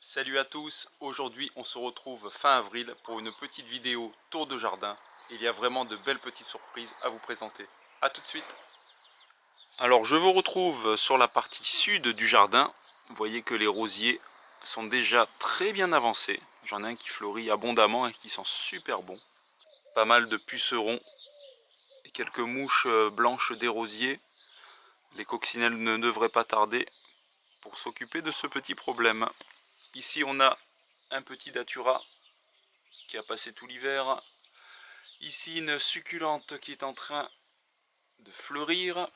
Salut à tous, aujourd'hui on se retrouve fin avril pour une petite vidéo tour de jardin. Il y a vraiment de belles petites surprises à vous présenter. A tout de suite. Alors je vous retrouve sur la partie sud du jardin. Vous voyez que les rosiers sont déjà très bien avancés. J'en ai un qui fleurit abondamment et qui sent super bon. Pas mal de pucerons et quelques mouches blanches des rosiers. Les coccinelles ne devraient pas tarder pour s'occuper de ce petit problème. Ici on a un petit datura qui a passé tout l'hiver. Ici une succulente qui est en train de fleurir.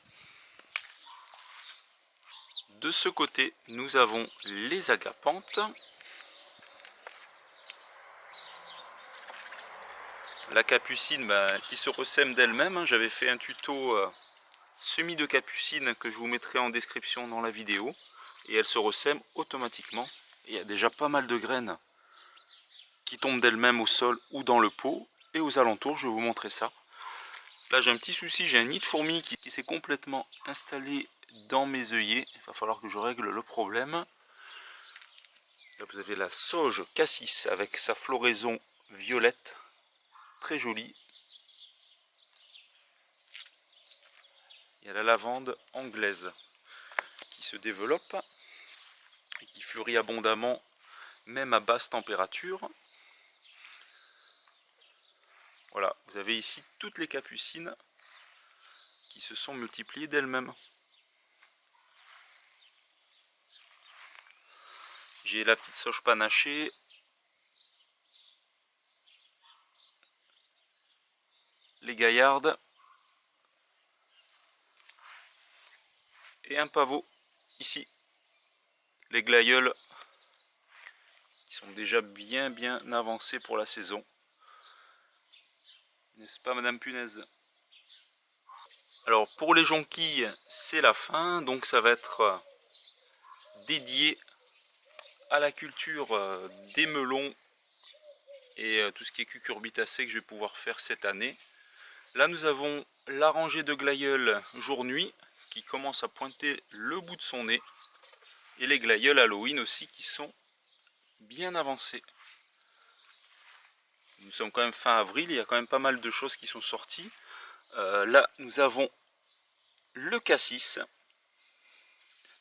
De ce côté nous avons les agapanthes. La capucine qui se ressème d'elle-même. J'avais fait un tuto semis de capucine que je vous mettrai en description dans la vidéo. Et elle se ressème automatiquement. Et il y a déjà pas mal de graines qui tombent d'elles-mêmes au sol ou dans le pot. Et aux alentours, je vais vous montrer ça. Là j'ai un petit souci, j'ai un nid de fourmis qui s'est complètement installé dans mes œillets. Il va falloir que je règle le problème. Là vous avez la sauge cassis avec sa floraison violette, très jolie. Il y a la lavande anglaise qui se développe et qui fleurit abondamment même à basse température. Voilà, vous avez ici toutes les capucines qui se sont multipliées d'elles-mêmes. J'ai la petite sauge panachée, les gaillardes et un pavot ici. Les glaïeuls qui sont déjà bien avancés pour la saison. N'est-ce pas Madame Punaise? Alors pour les jonquilles, c'est la fin, donc ça va être dédié à la culture des melons et tout ce qui est cucurbitacées que je vais pouvoir faire cette année. Là nous avons la rangée de glaïeuls jour-nuit qui commence à pointer le bout de son nez et les glaïeuls Halloween aussi qui sont bien avancés. Nous sommes quand même fin avril, il y a quand même pas mal de choses qui sont sorties. Là nous avons le cassis.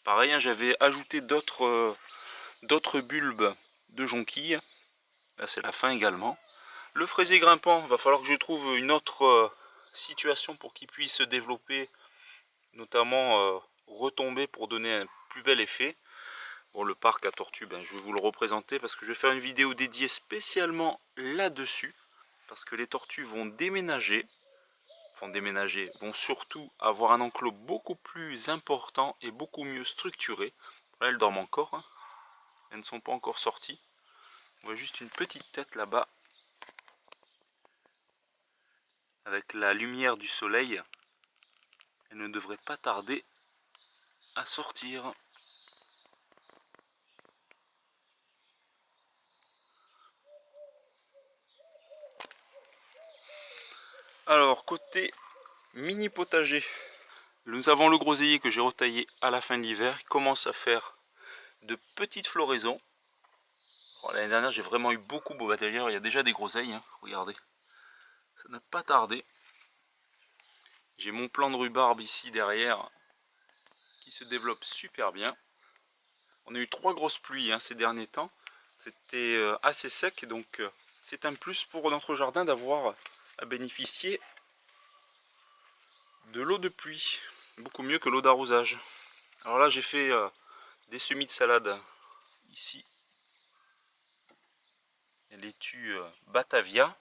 Pareil, hein, j'avais ajouté d'autres bulbes de jonquilles. Là c'est la fin également. Le fraisier grimpant, va falloir que je trouve une autre situation pour qu'il puisse se développer, notamment retomber pour donner un plus bel effet. Bon, le parc à tortues, je vais vous le représenter parce que je vais faire une vidéo dédiée spécialement là-dessus. Parce que les tortues vont déménager, vont surtout avoir un enclos beaucoup plus important et beaucoup mieux structuré. Là, elles dorment encore, hein. Elles ne sont pas encore sorties. On voit juste une petite tête là-bas. Avec la lumière du soleil, elles ne devraient pas tarder à sortir. Alors, côté mini potager, nous avons le groseillier que j'ai retaillé à la fin de l'hiver. Il commence à faire de petites floraisons. L'année dernière, j'ai vraiment eu beaucoup. Bon, d'ailleurs, il y a déjà des groseilles, hein, regardez. Ça n'a pas tardé. J'ai mon plant de rhubarbe ici derrière qui se développe super bien. On a eu 3 grosses pluies ces derniers temps. C'était assez sec, donc c'est un plus pour notre jardin d'avoir à bénéficier de l'eau de pluie. Beaucoup mieux que l'eau d'arrosage. Alors là, j'ai fait des semis de salade ici. Laitue Batavia.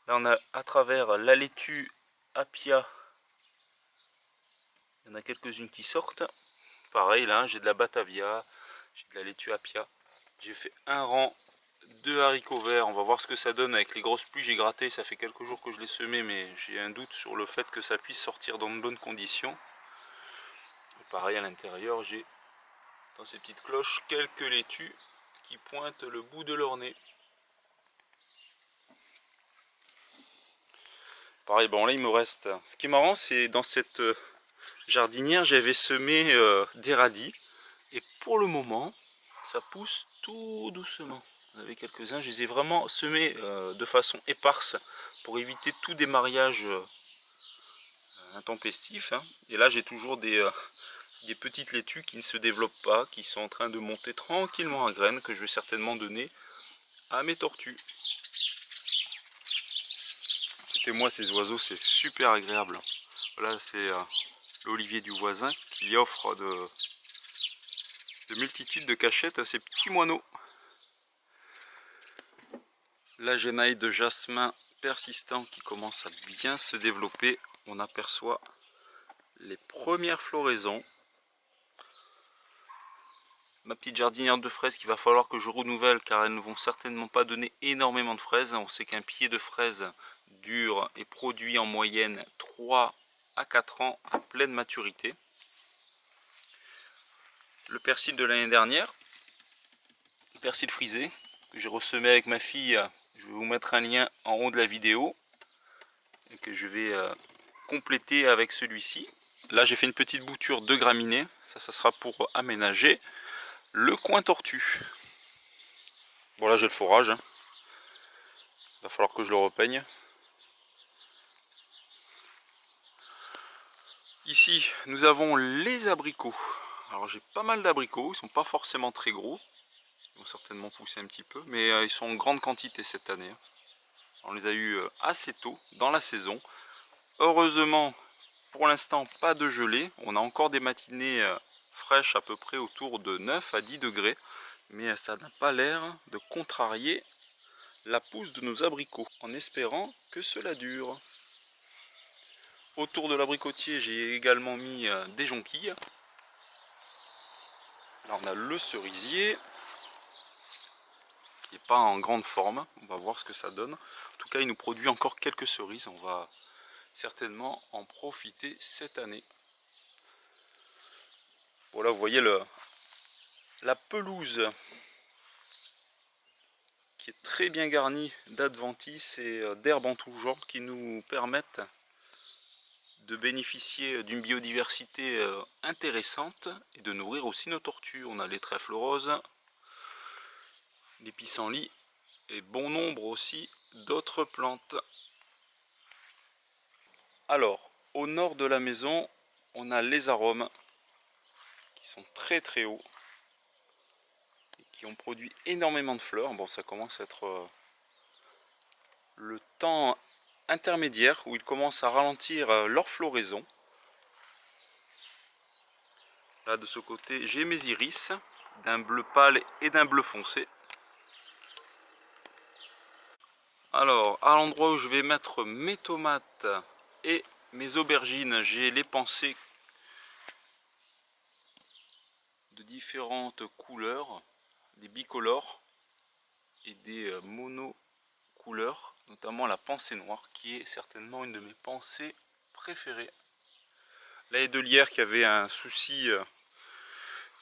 Là, on a à travers la laitue Appia. Il y en a quelques-unes qui sortent. Pareil, là, j'ai de la Batavia, j'ai de la laitue Appia. J'ai fait un rang de haricots verts. On va voir ce que ça donne avec les grosses pluies. J'ai gratté, ça fait quelques jours que je l'ai semé, mais j'ai un doute sur le fait que ça puisse sortir dans de bonnes conditions. Et pareil, à l'intérieur, j'ai dans ces petites cloches quelques laitues qui pointent le bout de leur nez. Pareil, bon là il me reste. Ce qui est marrant, c'est dans cette jardinière, j'avais semé des radis. Et pour le moment, ça pousse tout doucement. Vous avez quelques-uns, je les ai vraiment semés de façon éparse pour éviter tout démarrage intempestif, hein. Et là j'ai toujours des petites laitues qui ne se développent pas, qui sont en train de monter tranquillement à graines, que je vais certainement donner à mes tortues. Écoutez-moi, ces oiseaux, c'est super agréable. Voilà, c'est l'olivier du voisin qui offre de multitudes de cachettes à ces petits moineaux. La génaille de jasmin persistant qui commence à bien se développer. On aperçoit les premières floraisons. Ma petite jardinière de fraises qu'il va falloir que je renouvelle car elles ne vont certainement pas donner énormément de fraises. On sait qu'un pied de fraise dure et produit en moyenne 3 à 4 ans à pleine maturité. Le persil de l'année dernière, persil frisé, que j'ai ressemé avec ma fille. Je vais vous mettre un lien en haut de la vidéo et que je vais compléter avec celui-ci. Là j'ai fait une petite bouture de graminées, ça sera pour aménager le coin tortue. Bon là j'ai le forage, hein. Il va falloir que je le repeigne. Ici nous avons les abricots. Alors j'ai pas mal d'abricots, ils sont pas forcément très gros, ils vont certainement pousser un petit peu, mais ils sont en grande quantité cette année. On les a eu assez tôt dans la saison. Heureusement, pour l'instant, pas de gelée. On a encore des matinées fraîches à peu près autour de 9 à 10 degrés. Mais ça n'a pas l'air de contrarier la pousse de nos abricots, en espérant que cela dure. Autour de l'abricotier, j'ai également mis des jonquilles. Là, on a le cerisier, qui n'est pas en grande forme. On va voir ce que ça donne. En tout cas, il nous produit encore quelques cerises. On va certainement en profiter cette année. Voilà, vous voyez la pelouse qui est très bien garnie d'adventices et d'herbes en tout genre qui nous permettent de bénéficier d'une biodiversité intéressante et de nourrir aussi nos tortues. On a les trèfles roses, les pissenlits et bon nombre aussi d'autres plantes. Alors, au nord de la maison, on a les arômes qui sont très très hauts et qui ont produit énormément de fleurs. Bon, ça commence à être le temps intermédiaire où ils commencent à ralentir leur floraison. Là de ce côté j'ai mes iris d'un bleu pâle et d'un bleu foncé. Alors à l'endroit où je vais mettre mes tomates et mes aubergines, j'ai les pensées de différentes couleurs, des bicolores et des monocouleurs, notamment la pensée noire qui est certainement une de mes pensées préférées. La haie de lierre qui avait un souci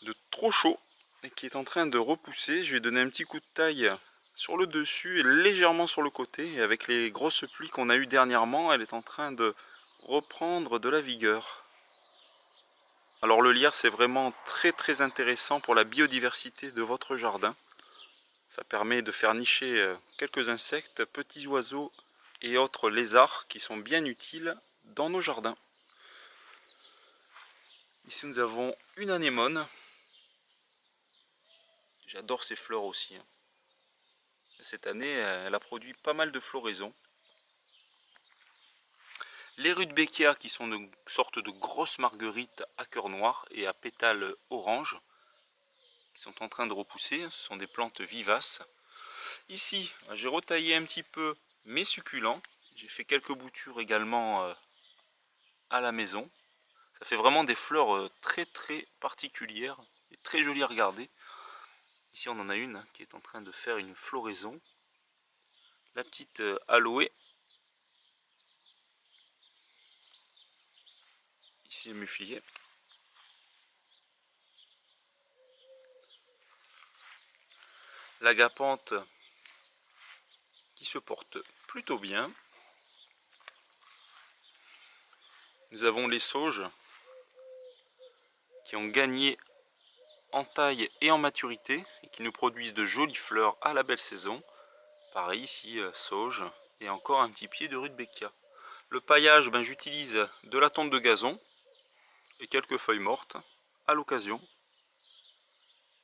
de trop chaud et qui est en train de repousser. Je vais donner un petit coup de taille sur le dessus et légèrement sur le côté, et avec les grosses pluies qu'on a eues dernièrement, elle est en train de reprendre de la vigueur. Alors le lierre, c'est vraiment très très intéressant pour la biodiversité de votre jardin. Ça permet de faire nicher quelques insectes, petits oiseaux et autres lézards qui sont bien utiles dans nos jardins. Ici nous avons une anémone. J'adore ces fleurs aussi. Cette année, elle a produit pas mal de floraisons. Les rudbeckia qui sont une sorte de grosses marguerites à cœur noir et à pétales orange, qui sont en train de repousser. Ce sont des plantes vivaces. Ici, j'ai retaillé un petit peu mes succulents. J'ai fait quelques boutures également à la maison. Ça fait vraiment des fleurs très très particulières et très jolies à regarder. Ici on en a une qui est en train de faire une floraison. La petite aloe. Ici le muflier. L'agapante qui se porte plutôt bien. Nous avons les sauges qui ont gagné en taille et en maturité et qui nous produisent de jolies fleurs à la belle saison. Pareil ici, sauge et encore un petit pied de rudbeckia. Le paillage, ben, j'utilise de la tonte de gazon et quelques feuilles mortes à l'occasion.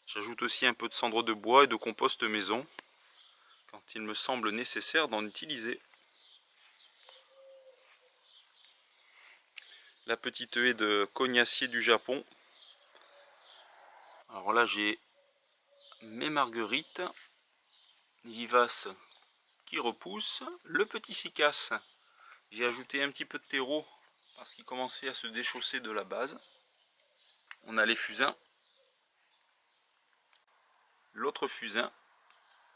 J'ajoute aussi un peu de cendre de bois et de compost maison quand il me semble nécessaire d'en utiliser. La petite haie de cognacier du Japon. Alors là j'ai mes marguerites vivaces qui repoussent. Le petit cycas, j'ai ajouté un petit peu de terreau parce qu'il commençait à se déchausser de la base. On a les fusains. L'autre fusain.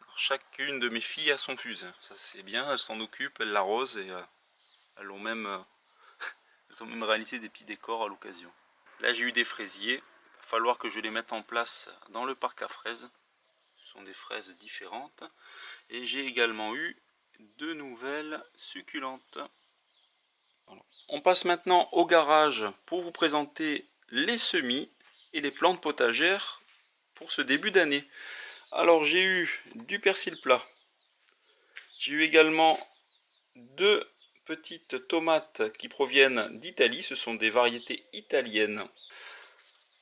Alors, chacune de mes filles a son fusain. Ça c'est bien, elles s'en occupent, elles l'arrosent et elles ont même réalisé des petits décors à l'occasion. Là j'ai eu des fraisiers. Il va falloir que je les mette en place dans le parc à fraises. Ce sont des fraises différentes. Et j'ai également eu de nouvelles succulentes. Voilà. On passe maintenant au garage pour vous présenter les semis et les plantes potagères pour ce début d'année. Alors j'ai eu du persil plat. J'ai eu également deux petites tomates qui proviennent d'Italie. Ce sont des variétés italiennes.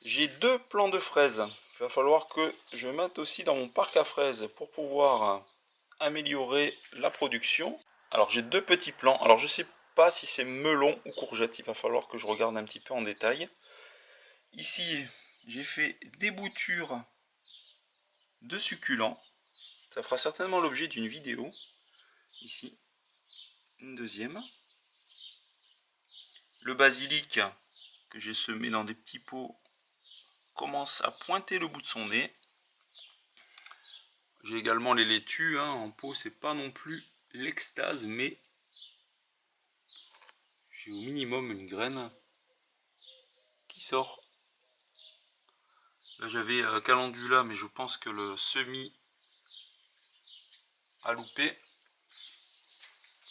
J'ai deux plants de fraises. Il va falloir que je mette aussi dans mon parc à fraises pour pouvoir améliorer la production. Alors j'ai deux petits plants. Alors je ne sais pas si c'est melon ou courgette. Il va falloir que je regarde un petit peu en détail. Ici j'ai fait des boutures de succulents. Ça fera certainement l'objet d'une vidéo. Ici une deuxième. Le basilic que j'ai semé dans des petits pots commence à pointer le bout de son nez. J'ai également les laitues, en pot c'est pas non plus l'extase, mais j'ai au minimum une graine qui sort. Là j'avais calendula, mais je pense que le semis a loupé.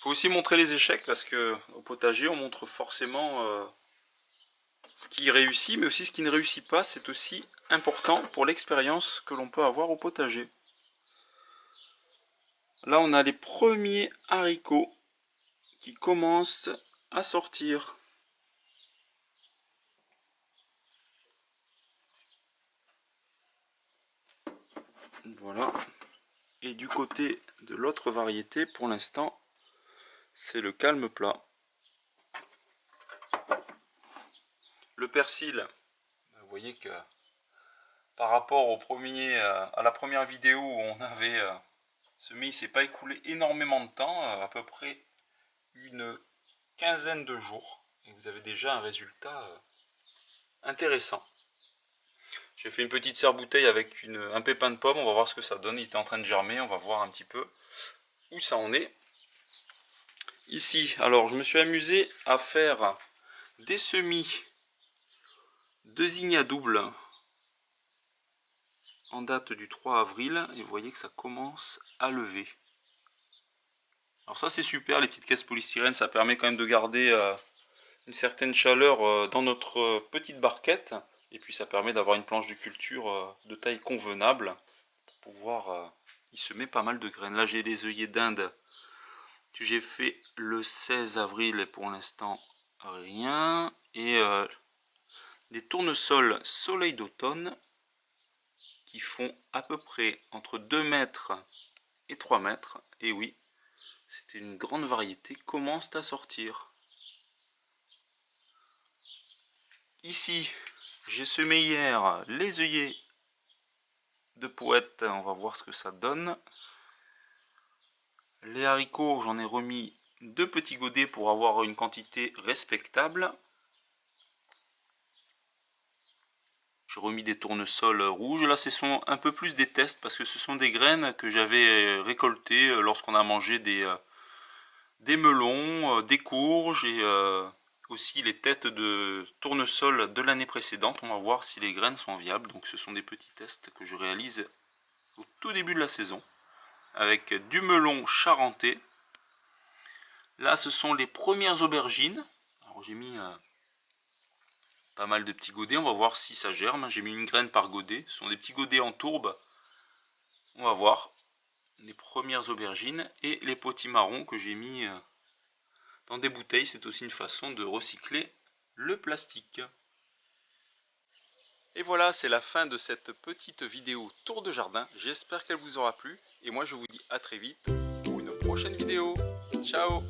Faut aussi montrer les échecs parce que au potager on montre forcément ce qui réussit, mais aussi ce qui ne réussit pas. C'est aussi important pour l'expérience que l'on peut avoir au potager. Là on a les premiers haricots qui commencent à sortir. Voilà. Et du côté de l'autre variété, pour l'instant, c'est le calme plat. Le persil, vous voyez que par rapport à la première vidéo où on avait semé, il ne s'est pas écoulé énormément de temps, à peu près une quinzaine de jours. Et vous avez déjà un résultat intéressant. J'ai fait une petite serre-bouteille avec un pépin de pomme, on va voir ce que ça donne. Il était en train de germer, on va voir un petit peu où ça en est. Ici, alors je me suis amusé à faire des semis de zinnia double en date du 3 avril et vous voyez que ça commence à lever. Alors ça c'est super, les petites caisses polystyrène, ça permet quand même de garder une certaine chaleur dans notre petite barquette et puis ça permet d'avoir une planche de culture de taille convenable pour pouvoir y semer pas mal de graines. Là j'ai les œillets d'Inde que j'ai fait le 16 avril et pour l'instant rien, et des tournesols soleil d'automne qui font à peu près entre 2 mètres et 3 mètres. Et oui, c'était une grande variété, commencent à sortir. Ici, j'ai semé hier les œillets de poète, on va voir ce que ça donne. Les haricots, j'en ai remis 2 petits godets pour avoir une quantité respectable. J'ai remis des tournesols rouges. Là, ce sont un peu plus des tests parce que ce sont des graines que j'avais récoltées lorsqu'on a mangé des melons, des courges et aussi les têtes de tournesol de l'année précédente. On va voir si les graines sont viables. Donc ce sont des petits tests que je réalise au tout début de la saison avec du melon charentais. Là, ce sont les premières aubergines. Alors j'ai mis pas mal de petits godets. On va voir si ça germe. J'ai mis une graine par godet. Ce sont des petits godets en tourbe. On va voir les premières aubergines et les potimarrons que j'ai mis dans des bouteilles. C'est aussi une façon de recycler le plastique. Et voilà, c'est la fin de cette petite vidéo tour de jardin. J'espère qu'elle vous aura plu. Et moi, je vous dis à très vite pour une prochaine vidéo. Ciao!